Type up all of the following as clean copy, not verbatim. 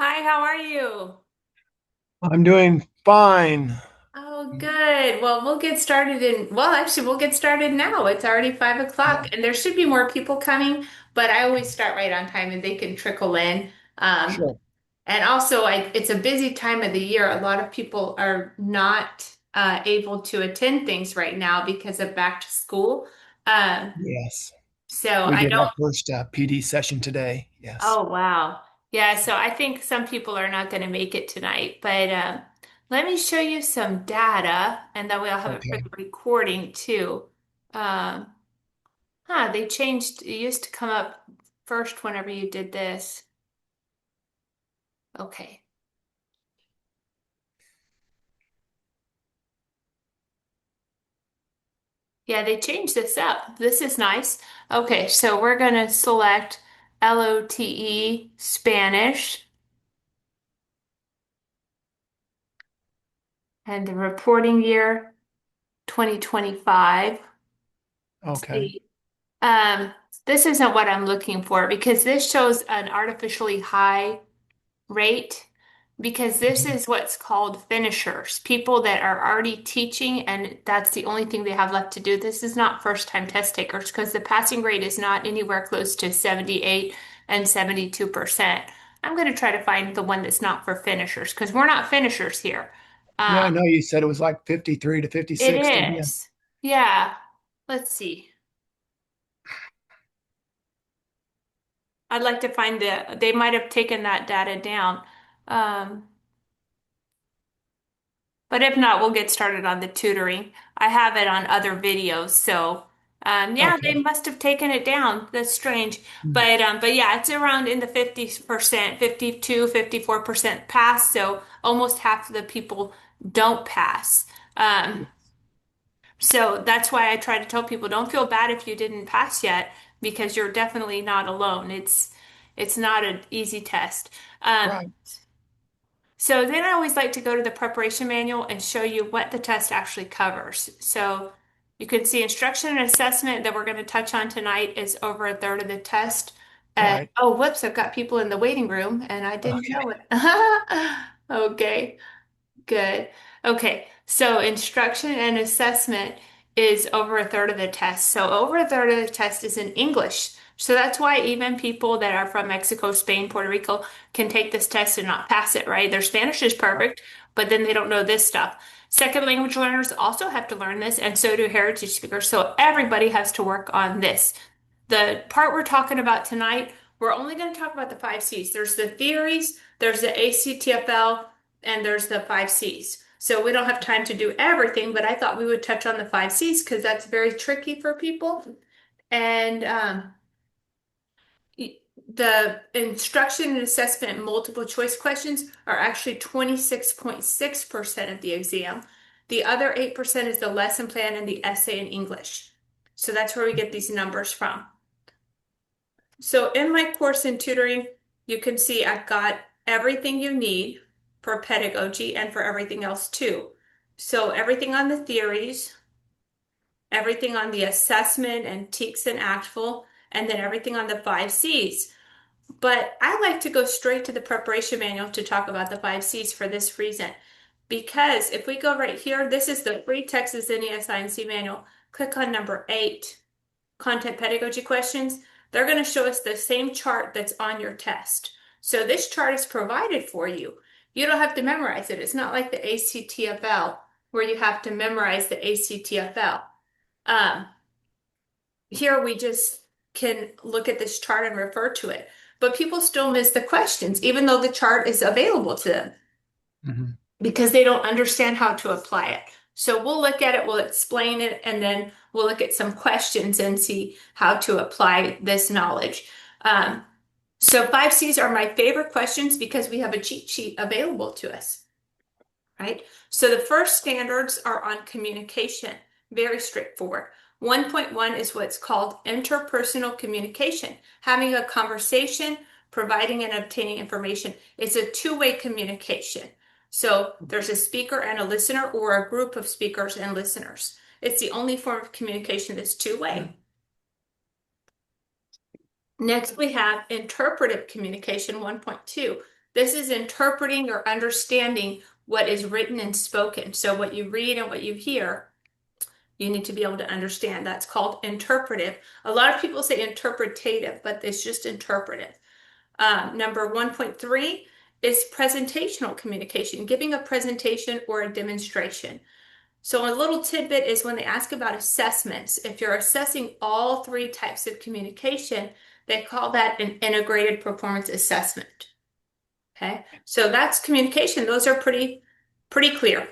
Hi, how are you? I'm doing fine. Oh, good. Well, we'll get started now. It's already 5 o'clock Yeah, and there should be more people coming, but I always start right on time and they can trickle in. Um, sure. and also it's a busy time of the year. A lot of people are not able to attend things right now because of back to school. Um, Yes. so We I did know. our first PD session today. Yes. Oh, wow. Yeah, so I think some people are not going to make it tonight, but let me show you some data and that way I'll have it for Okay. the recording too. Um, they changed, it used to come up first whenever you did this. Okay. Yeah, they changed this up. This is nice. Okay, so we're going to select LOTE Spanish and the reporting year 2025. Okay. See. Um, this isn't what I'm looking for because this shows an artificially high rate because this Mhm. is what's called finishers, people that are already teaching and that's the only thing they have left to do. This is not first-time test takers because the passing rate is not anywhere close to 78 and 72%. I'm going to try to find the one that's not for finishers because we're not finishers here. Yeah, I Um, know you said it was like 53 to it 56, didn't you? is. Yeah. Let's see. I'd like to find they might have taken that data down. Um, but if not, we'll get started on the tutoring. I have it on other videos, so yeah, they Okay. must have taken it down. That's strange. Mm. But yeah, it's around in the 50%, 52, 54% pass, so almost half of the people don't pass. Um, so that's why I try to tell people don't feel bad if you didn't pass yet, because you're definitely not alone. It's not an easy test. Um, Right. so then I always like to go to the preparation manual and show you what the test actually covers. So you can see instruction and assessment that we're going to touch on tonight is over a third of the test. And Right. oh, whoops, I've got people in the waiting room and I didn't Okay. know it. Okay. Good. Okay, so instruction and assessment is over a third of the test. So over a third of the test is in English. So that's why even people that are from Mexico, Spain, Puerto Rico can take this test and not pass it, right? Their Spanish is perfect, but then they don't know this stuff. Second language learners also have to learn this, and so do heritage speakers. So everybody has to work on this. The part we're talking about tonight, we're only going to talk about the five C's. There's the theories, there's the ACTFL, and there's the five C's. So we don't have time to do everything, but I thought we would touch on the five C's because that's very tricky for people. And the instruction and assessment and multiple choice questions are actually 26.6% of the exam. The other 8% is the lesson plan and the essay in English. So that's where we get these numbers from. So in my course in tutoring, you can see I've got everything you need for pedagogy and for everything else too. So everything on the theories, everything on the assessment and TEKS and ACTFL, and then everything on the five C's. But I like to go straight to the preparation manual to talk about the five C's for this reason. Because if we go right here, this is the free Texas NESI manual. Click on number 8 content pedagogy questions, they're going to show us the same chart that's on your test. So this chart is provided for you. You don't have to memorize it. It's not like the ACTFL where you have to memorize the ACTFL. Um, Here we just can look at this chart and refer to it. But people still miss the questions, even though the chart is available to them Mhm. because they don't understand how to apply it. So we'll look at it, we'll explain it, and then we'll look at some questions and see how to apply this knowledge. Um, so five C's are my favorite questions because we have a cheat sheet available to us, right? So the first standards are on communication, very straightforward. 1.1 is what's called interpersonal communication, having a conversation, providing and obtaining information. It's a two-way communication. So there's a speaker and a listener or a group of speakers and listeners. It's the only form of communication that's two-way. Next, we have interpretive communication 1.2. This is interpreting or understanding what is written and spoken. So what you read and what you hear, you need to be able to understand. That's called interpretive. A lot of people say interpretative, but it's just interpretive. Number 1.3 is presentational communication, giving a presentation or a demonstration. So a little tidbit is when they ask about assessments, if you're assessing all three types of communication, they call that an integrated performance assessment. Okay, so that's communication. Those are pretty clear.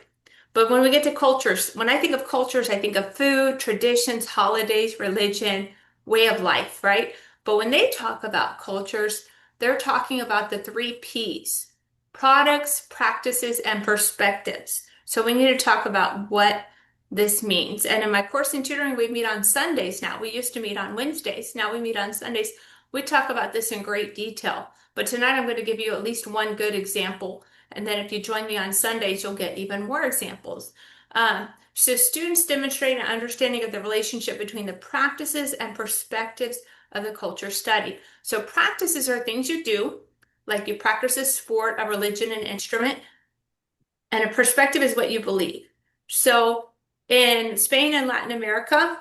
But when we get to cultures, when I think of cultures, I think of food, traditions, holidays, religion, way of life, right? But when they talk about cultures, they're talking about the three P's: products, practices, and perspectives. So we need to talk about what this means. And in my course in tutoring, we meet on Sundays now. We used to meet on Wednesdays. Now we meet on Sundays. We talk about this in great detail. But tonight I'm going to give you at least one good example. And then if you join me on Sundays, you'll get even more examples. So students demonstrate an understanding of the relationship between the practices and perspectives of the culture study. So practices are things you do, like you practice a sport, a religion, an instrument, and a perspective is what you believe. So in Spain and Latin America,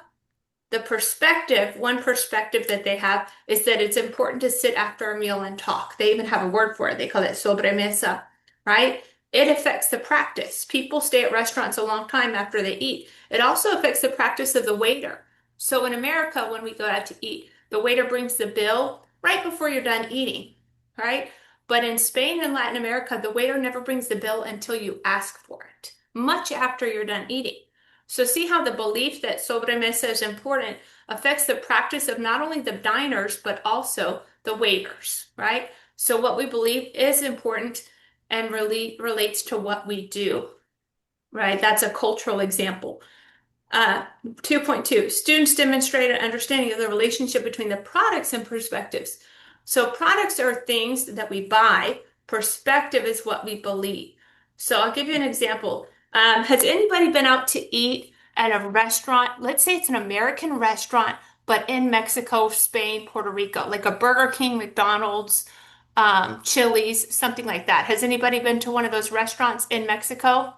the perspective, one perspective that they have is that it's important to sit after a meal and talk. They even have a word for it. They call it sobremesa, right? It affects the practice. People stay at restaurants a long time after they eat. It also affects the practice of the waiter. So in America, when we go out to eat, the waiter brings the bill right before you're done eating, right? But in Spain and Latin America, the waiter never brings the bill until you ask for it, much after you're done eating. So see how the belief that sobremesa is important affects the practice of not only the diners, but also the waiters, right? So what we believe is important and really relates to what we do, right? That's a cultural example. 2.2, students demonstrate an understanding of the relationship between the products and perspectives. So products are things that we buy. Perspective is what we believe. So I'll give you an example. Has anybody been out to eat at a restaurant? Let's say it's an American restaurant, but in Mexico, Spain, Puerto Rico, like a Burger King, McDonald's, Chili's, something like that. Has anybody been to one of those restaurants in Mexico?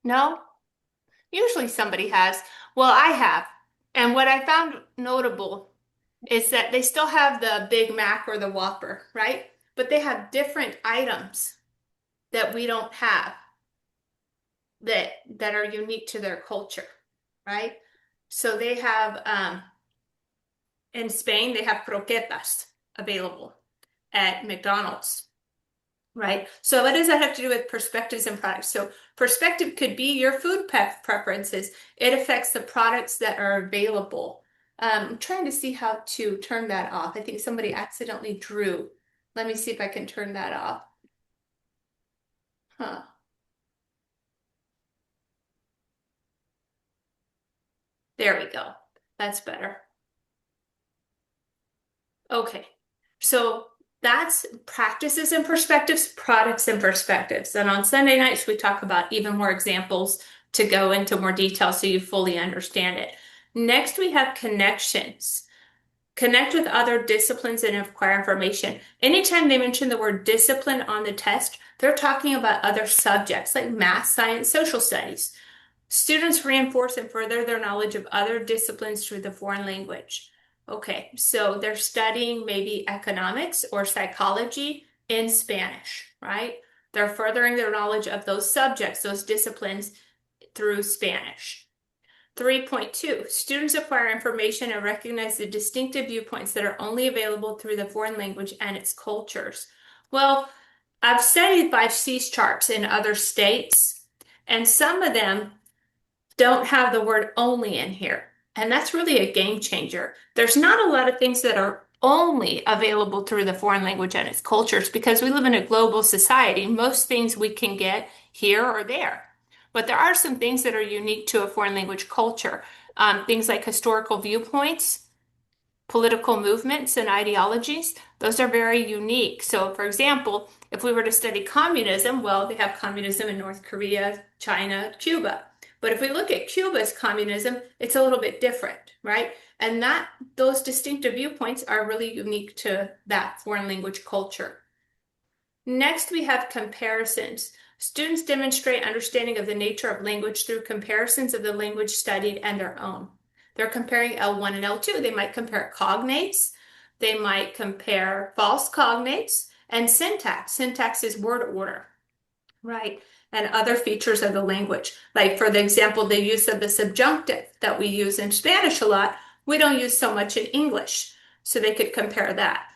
No? Usually somebody has. Well, I have. And what I found notable is that they still have the Big Mac or the Whopper, right? But they have different items that we don't have that are unique to their culture, right? So they have in Spain they have croquetas available at McDonald's, right? So what does that have to do with perspectives and products? So perspective could be your food preferences. It affects the products that are available. I'm trying to see how to turn that off. I think somebody accidentally drew. Let me see if I can turn that off. Huh. There we go. That's better. Okay. So that's practices and perspectives, products and perspectives. And on Sunday nights, we talk about even more examples to go into more detail so you fully understand it. Next, we have connections. Connect with other disciplines and acquire information. Anytime they mention the word discipline on the test, they're talking about other subjects like math, science, social studies. Students reinforce and further their knowledge of other disciplines through the foreign language. Okay, so they're studying maybe economics or psychology in Spanish, right? They're furthering their knowledge of those subjects, those disciplines through Spanish. 3.2, students acquire information and recognize the distinctive viewpoints that are only available through the foreign language and its cultures. Well, I've studied 5C's charts in other states, and some of them don't have the word only in here. And that's really a game changer. There's not a lot of things that are only available through the foreign language and its cultures because we live in a global society. Most things we can get here or there. But there are some things that are unique to a foreign language culture. Things like historical viewpoints, political movements, and ideologies. Those are very unique. So, for example, if we were to study communism, well, they have communism in North Korea, China, Cuba. But if we look at Cuba's communism, it's a little bit different, right? And those distinctive viewpoints are really unique to that foreign language culture. Next, we have comparisons. Students demonstrate understanding of the nature of language through comparisons of the language studied and their own. They're comparing L1 and L2. They might compare cognates. They might compare false cognates and syntax. Syntax is word order, right? And other features of the language. Like for the example, the use of the subjunctive that we use in Spanish a lot, we don't use so much in English. So they could compare that.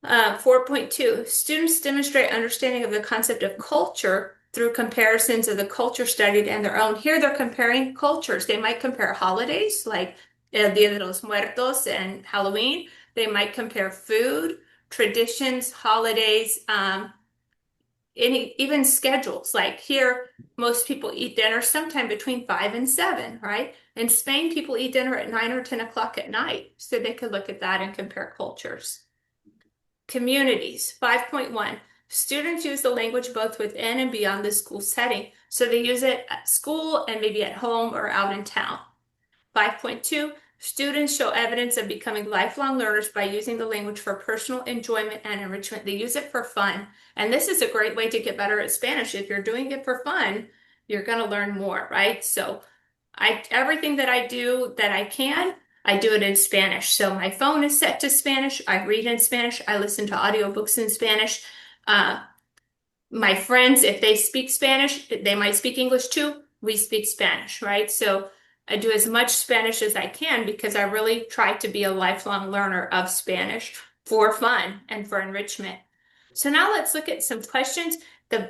4.2, students demonstrate understanding of the concept of culture through comparisons of the culture studied and their own. Here they're comparing cultures. They might compare holidays like El Dia de los Muertos and Halloween. They might compare food, traditions, holidays, even schedules. Like here, most people eat dinner sometime between 5 and 7, right? In Spain, people eat dinner at 9 or 10 o'clock at night. So they could look at that and compare cultures. Communities, 5.1. Students use the language both within and beyond the school setting. So they use it at school and maybe at home or out in town. 5.2. Students show evidence of becoming lifelong learners by using the language for personal enjoyment and enrichment. They use it for fun. And this is a great way to get better at Spanish. If you're doing it for fun, you're going to learn more, right? So everything that I do that I can, I do it in Spanish. So my phone is set to Spanish. I read in Spanish. I listen to audiobooks in Spanish. My friends, if they speak Spanish, they might speak English too. We speak Spanish, right? So I do as much Spanish as I can because I really try to be a lifelong learner of Spanish for fun and for enrichment. So now let's look at some questions. I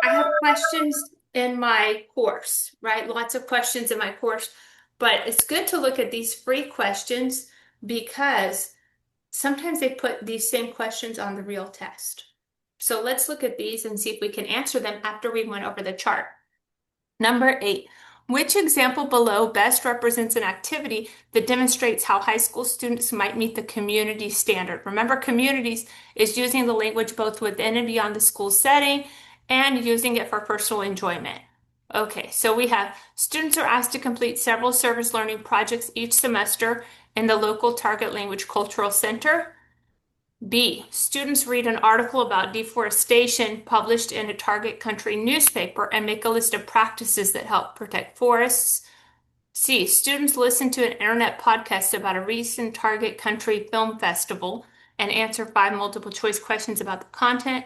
have questions in my course, right? Lots of questions in my course, but it's good to look at these free questions because sometimes they put these same questions on the real test. So let's look at these and see if we can answer them after we went over the chart. Number 8, which example below best represents an activity that demonstrates how high school students might meet the community standard? Remember, communities is using the language both within and beyond the school setting and using it for personal enjoyment. Okay, so we have students are asked to complete several service learning projects each semester in the local target language cultural center. B, students read an article about deforestation published in a target country newspaper and make a list of practices that help protect forests. C, students listen to an internet podcast about a recent target country film festival and answer 5 multiple choice questions about the content.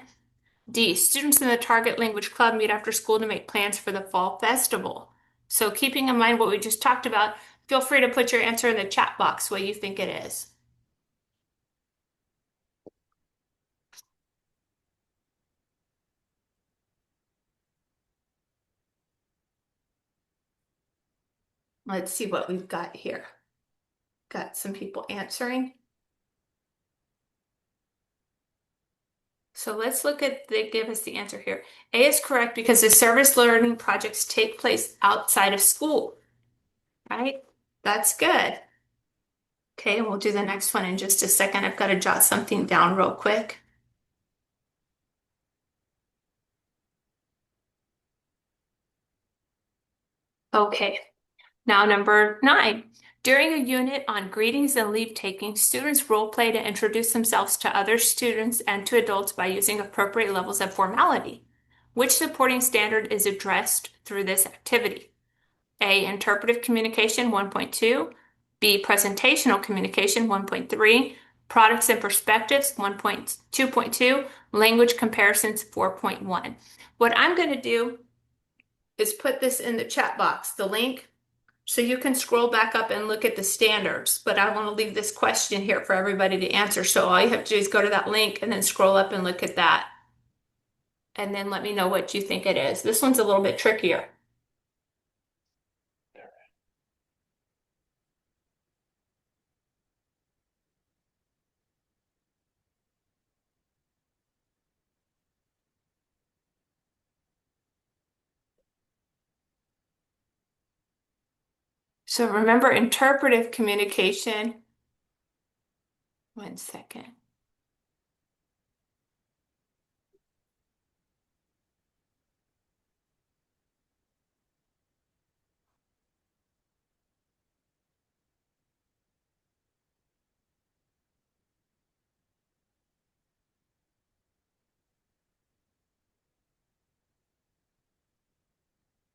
D, students in the target language club meet after school to make plans for the fall festival. So keeping in mind what we just talked about, feel free to put your answer in the chat box what you think it is. Let's see what we've got here. Got some people answering. So let's look at, they give us the answer here. A is correct because the service learning projects take place outside of school, right? That's good. Okay, and we'll do the next one in just a second. I've got to jot something down real quick. Okay, now number 9. During a unit on greetings and leave taking, students role play to introduce themselves to other students and to adults by using appropriate levels of formality. Which supporting standard is addressed through this activity? A, interpretive communication 1.2, B, presentational communication 1.3, products and perspectives 1.2.2, language comparisons 4.1. What I'm going to do is put this in the chat box, the link, so you can scroll back up and look at the standards. But I want to leave this question here for everybody to answer. So all you have to do is go to that link and then scroll up and look at that. And then let me know what you think it is. This one's a little bit trickier. So remember interpretive communication. One second.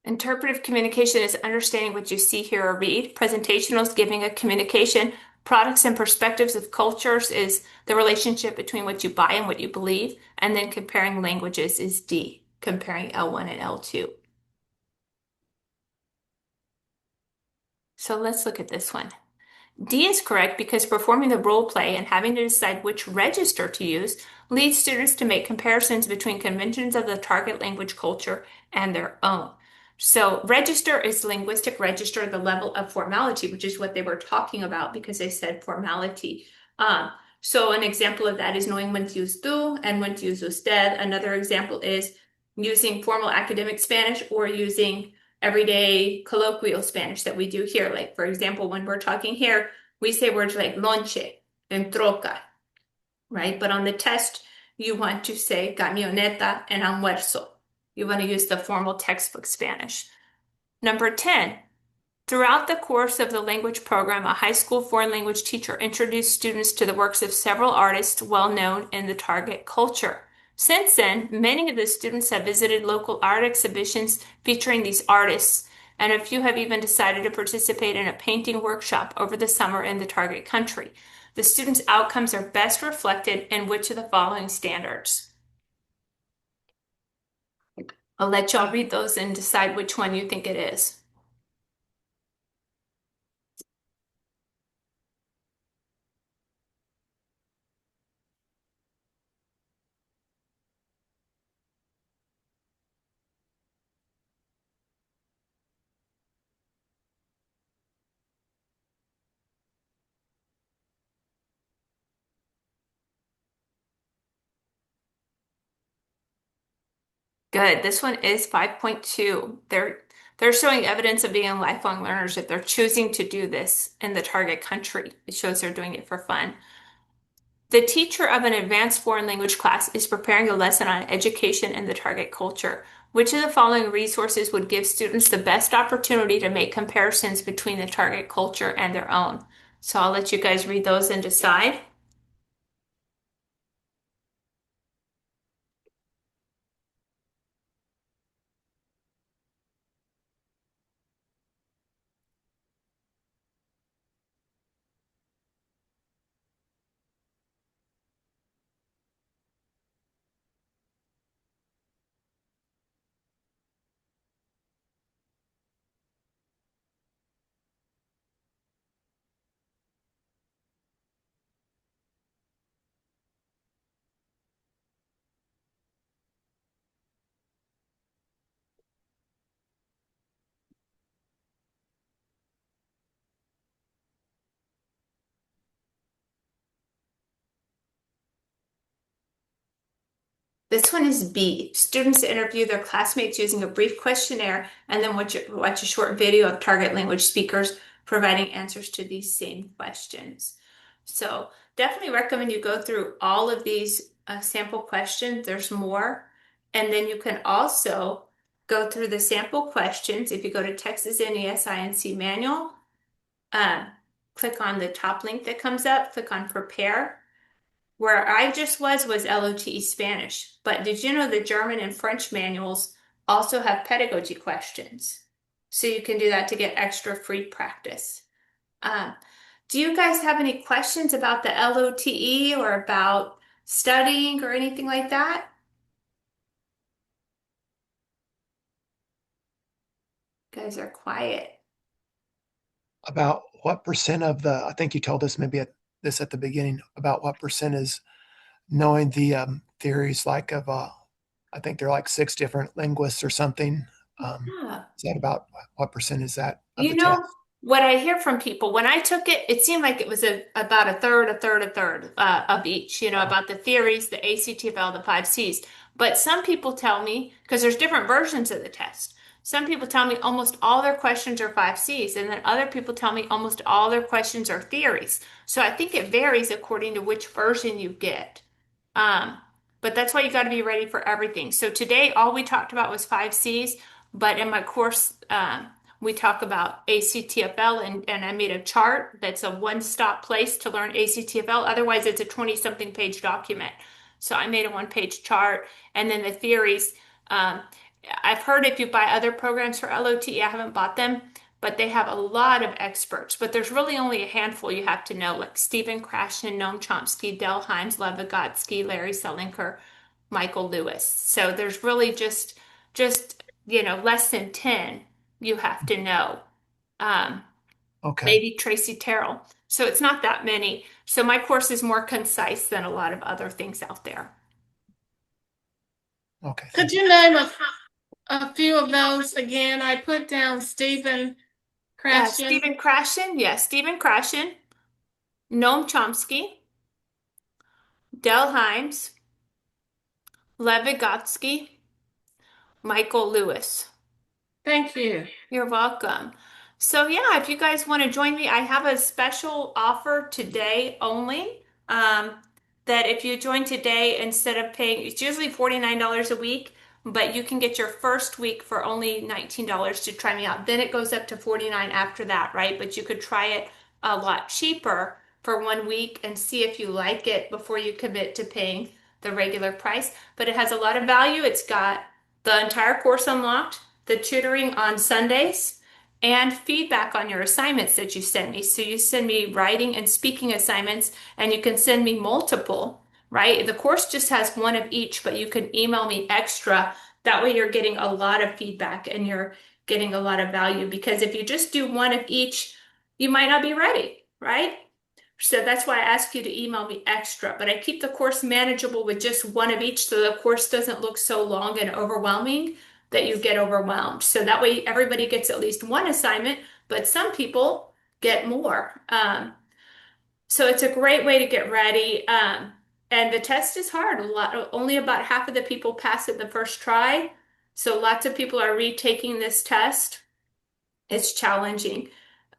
Interpretive communication is understanding what you see, hear, or read. Presentational is giving a communication. Products and perspectives of cultures is the relationship between what you buy and what you believe. And then comparing languages is D, comparing L1 and L2. So let's look at this one. D is correct because performing the role play and having to decide which register to use leads students to make comparisons between conventions of the target language culture and their own. So register is linguistic register, the level of formality, which is what they were talking about because they said formality. Um, so an example of that is knowing when to use tú and when to use usted. Another example is using formal academic Spanish or using everyday colloquial Spanish that we do here. Like, for example, when we're talking here, we say words like lonche and troca, right? But on the test, you want to say camioneta and almuerzo. You want to use the formal textbook Spanish. Number 10, throughout the course of the language program, a high school foreign language teacher introduced students to the works of several artists well known in the target culture. Since then, many of the students have visited local art exhibitions featuring these artists, and a few have even decided to participate in a painting workshop over the summer in the target country. The students' outcomes are best reflected in which of the following standards? I'll let y'all read those and decide which one you think it is. Good. This one is 5.2. They're showing evidence of being lifelong learners if they're choosing to do this in the target country. It shows they're doing it for fun. The teacher of an advanced foreign language class is preparing a lesson on education in the target culture. Which of the following resources would give students the best opportunity to make comparisons between the target culture and their own? So I'll let you guys read those and decide. This one is B. Students interview their classmates using a brief questionnaire and then watch a short video of target language speakers providing answers to these same questions. So definitely recommend you go through all of these sample questions. There's more. And then you can also go through the sample questions. If you go to Texas NESINC manual, uh, click on the top link that comes up, click on prepare. Where I just was LOTE Spanish. But did you know the German and French manuals also have pedagogy questions? So you can do that to get extra free practice. Um, do you guys have any questions about the LOTE or about studying or anything like that? You guys are quiet. About what percent of the, I think you told us maybe this at the beginning, about what percent is knowing the theories like of, I think there are like 6 different linguists or something. Yeah. Is that about what percent is that of You the test? know, what I hear from people, when I took it, it seemed like it was about a third, a third, a third of each, Oh, about the theories, the ACTFL, the 5 Cs. But some people tell me, because there's different versions of the test, some people tell me almost all their questions are 5 Cs, and then other people tell me almost all their questions are theories. So I think it varies according to which version you get. Um, but that's why you got to be ready for everything. So today, all we talked about was 5 Cs, but in my course, we talk about ACTFL and I made a chart that's a one-stop place to learn ACTFL. Otherwise, it's a 20-something page document. So I made a one-page chart and then the theories. Um, I've heard if you buy other programs for LOTE, I haven't bought them, but they have a lot of experts. But there's really only a handful you have to know, like Stephen Krashen, Noam Chomsky, Del Himes, Lev Vygotsky, Larry Selinker, Michael Lewis. So there's really just less than 10 you have to know. Um, Okay. Maybe Tracy Terrell. So it's not that many. So my course is more concise than a lot of other things out there. Okay. Could Thank you. you name a few of those again? I put down Stephen Krashen. Stephen Krashen, yes, Stephen Krashen, Noam Chomsky, Del Himes, Lev Vygotsky, Michael Lewis. Thank you. You're welcome. So yeah, if you guys want to join me, I have a special offer today only. Um, that if you join today, instead of paying, it's usually $49 a week, but you can get your first week for only $19 to try me out. Then it goes up to 49 after that, right? But you could try it a lot cheaper for 1 week and see if you like it before you commit to paying the regular price. But it has a lot of value. It's got the entire course unlocked, the tutoring on Sundays, and feedback on your assignments that you send me. So you send me writing and speaking assignments, and you can send me multiple, right? The course just has one of each, but you can email me extra. That way you're getting a lot of feedback and you're getting a lot of value, because if you just do one of each, you might not be ready, right? So that's why I ask you to email me extra, but I keep the course manageable with just one of each so the course doesn't look so long and overwhelming that you get overwhelmed. So that way everybody gets at least one assignment, but some people get more. So it's a great way to get ready. And the test is hard. Only about half of the people pass it the first try. So lots of people are retaking this test. It's challenging,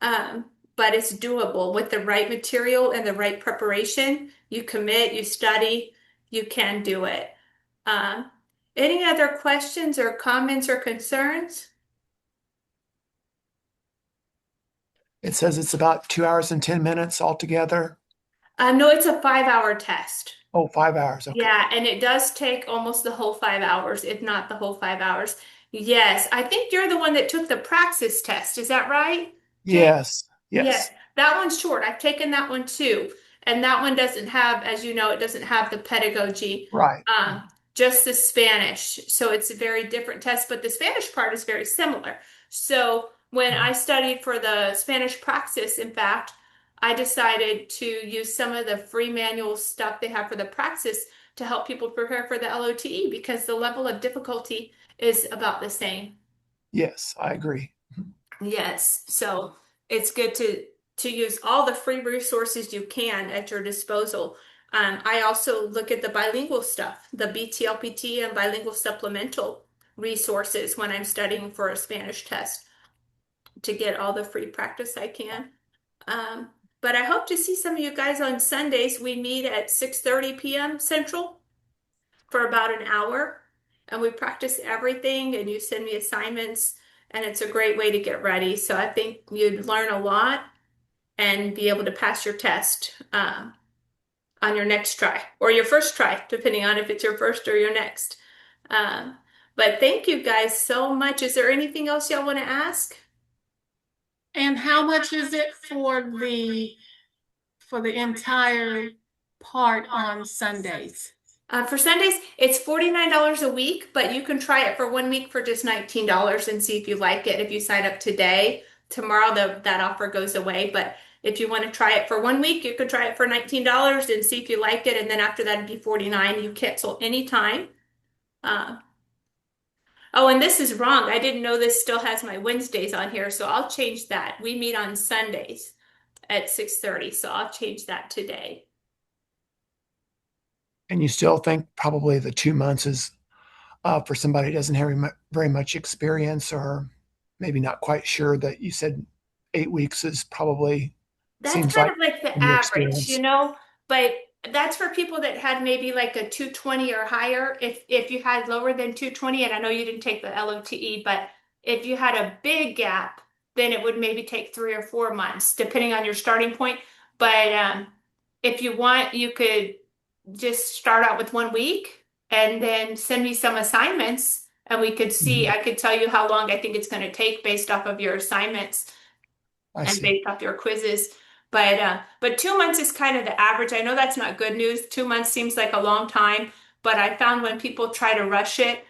but it's doable with the right material and the right preparation. You commit, you study, you can do it. Um, any other questions or comments or concerns? It says it's about 2 hours and 10 minutes altogether. No, it's a 5 hour test. Oh, 5 hours. Okay. Yeah, and it does take almost the whole 5 hours, if not the whole 5 hours. Yes, I think you're the one that took the praxis test. Is that right, Jay? Yes. Yes, Yes. that one's short. I've taken that one too. And that one doesn't have, as you know, it doesn't have the pedagogy, Right. just the Spanish. So it's a very different test, but the Spanish part is very similar. So when I studied for the Spanish praxis, in fact, I decided to use some of the free manual stuff they have for the praxis to help people prepare for the LOTE because the level of difficulty is about the same. Yes, I agree. Yes, so it's good to use all the free resources you can at your disposal. I also look at the bilingual stuff, the BTLPT and bilingual supplemental resources when I'm studying for a Spanish test to get all the free practice I can. Um, but I hope to see some of you guys on Sundays. We meet at 6:30 p.m. Central for about an hour and we practice everything and you send me assignments and it's a great way to get ready. So I think you'd learn a lot and be able to pass your test on your next try or your first try, depending on if it's your first or your next. Um, but thank you guys so much. Is there anything else y'all want to ask? And how much is it for the entire part on Sundays? For Sundays, it's $49 a week, but you can try it for 1 week for just $19 and see if you like it. If you sign up today, tomorrow that offer goes away. But if you want to try it for 1 week, you can try it for $19 and see if you like it. And then after that, it'd be 49. You cancel anytime. Uh, oh, and this is wrong. I didn't know this still has my Wednesdays on here, so I'll change that. We meet on Sundays at 6:30, so I'll change that today. And you still think probably the 2 months is for somebody who doesn't have very much experience or maybe not quite sure that you said 8 weeks is probably That's seems kind like of like the from your average, experience. but that's for people that had maybe like a 220 or higher. If you had lower than 220, and I know you didn't take the LOTE, but if you had a big gap, then it would maybe take 3 or 4 months, depending on your starting point. But if you want, you could just start out with 1 week and then send me some assignments And we could see, Mhm. I could tell you how long I think it's going to take based off of your assignments I and see. based off your quizzes. But 2 months is kind of the average. I know that's not good news. 2 months seems like a long time, but I found when people try to rush it,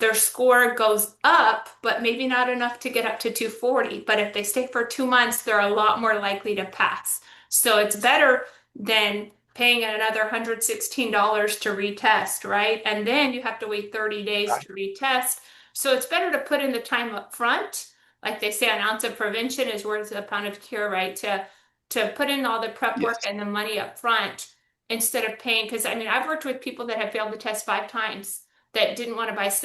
their score goes up, but maybe not enough to get up to 240. But if they stay for 2 months, they're a lot more likely to pass. So it's better than paying another $116 to retest, right? And then you have to wait 30 days Right. to retest. So it's better to put in the time up front. Like they say, an ounce of prevention is worth a pound of cure, right? To put in all the prep work Yes. and the money up front instead of paying. Because I mean, I've worked with people that have failed the test 5 times that didn't want to buy stuff